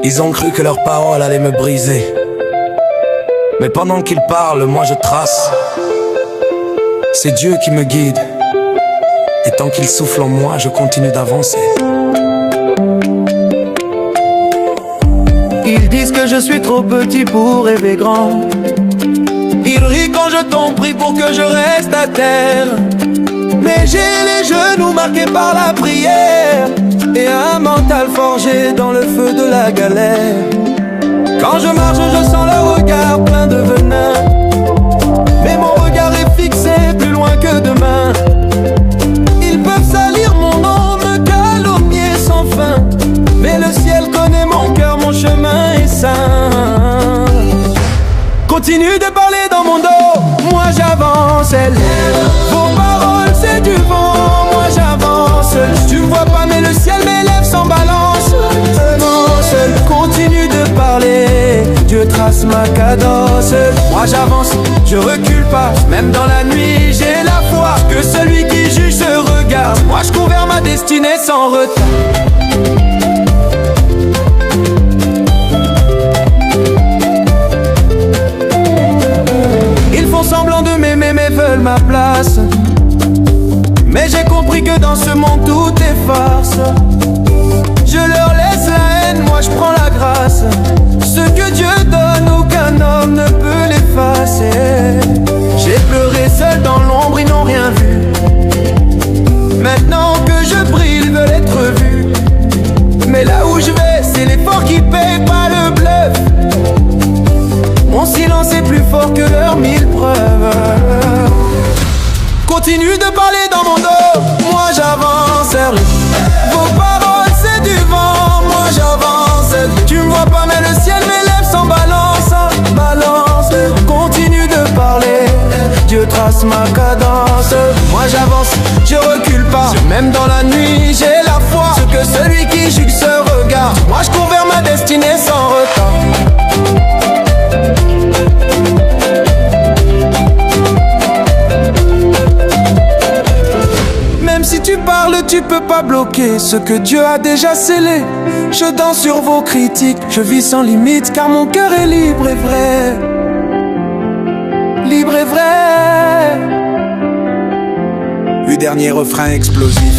Ils ont cru que leurs paroles allaient me briser. Mais pendant qu'ils parlent, moi je trace. C'est Dieu qui me guide. Et tant qu'il souffle en moi, je continue d'avancer. Ils disent que je suis trop petit pour rêver grand. Ils rient quand je t'en prie pour que je reste à terre. Mais j'ai les genoux marqués par la prière et un mental forgé dans le feu de la galère. Quand je marche, je sens leur regard plein de venin. Mais mon regard est fixé plus loin que demain. Ils peuvent salir mon nom, me calomnier sans fin. Mais le ciel connaît mon cœur, mon chemin est saint. Continue de parler dans mon dos, moi j'avance. Vos paroles c'est du vent, moi j'avance. Tu me vois pas mais le ciel m'élève sans balance. Continue de parler, Dieu trace ma cadence. Moi j'avance, je recule pas, même dans la nuit j'ai la foi que celui qui juge se regarde. Moi je cours vers ma destinée sans retard. Ils font semblant de m'aimer mais veulent ma place. Mais j'ai compris que dans ce monde tout est farce. Je leur laisse la haine, moi je prends la grâce. Ce que Dieu donne, aucun homme ne peut l'effacer. J'ai pleuré seul dans l'ombre, ils n'ont rien vu. Maintenant que je brille, ils veulent être vus. Mais là où je vais, c'est l'effort qui paye, pas le bluff. Mon silence est plus fort que leurs 1000 preuves. Continue de parler dans mon dos, moi j'avance. Vos paroles c'est du vent, moi j'avance. Tu me vois pas mais le ciel m'élève sans balance. Balance, continue de parler, Dieu trace ma cadence. Moi j'avance, je recule pas, même dans la nuit j'ai la foi. Ce que celui qui juge se regarde. Moi je cours vers ma destinée sans retard. Même si tu parles, tu peux pas bloquer ce que Dieu a déjà scellé. Je danse sur vos critiques, je vis sans limite car mon cœur est libre et vrai. Libre et vrai. Le dernier refrain explosif.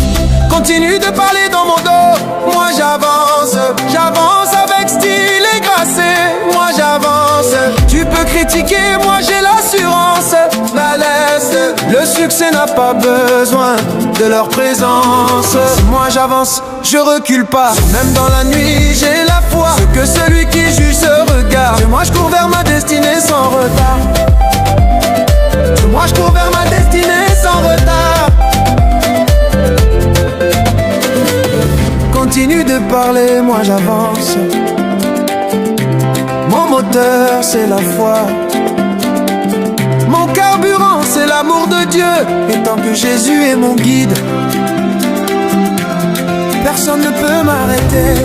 Continue de parler dans mon dos, moi j'avance. J'avance avec style et gracé, moi j'avance. Tu peux critiquer, moi j'ai l'assurance. La laisse, le succès n'a pas besoin de leur présence. Moi j'avance, je recule pas, même dans la nuit j'ai la foi. Ce que celui qui juge se regarde. Moi je cours vers ma destinée sans retard. Moi je cours vers ma destinée sans retard. Continue de parler, moi j'avance. Mon moteur c'est la foi. Mon carburant c'est l'amour de Dieu. Et tant que Jésus est mon guide, personne ne peut m'arrêter.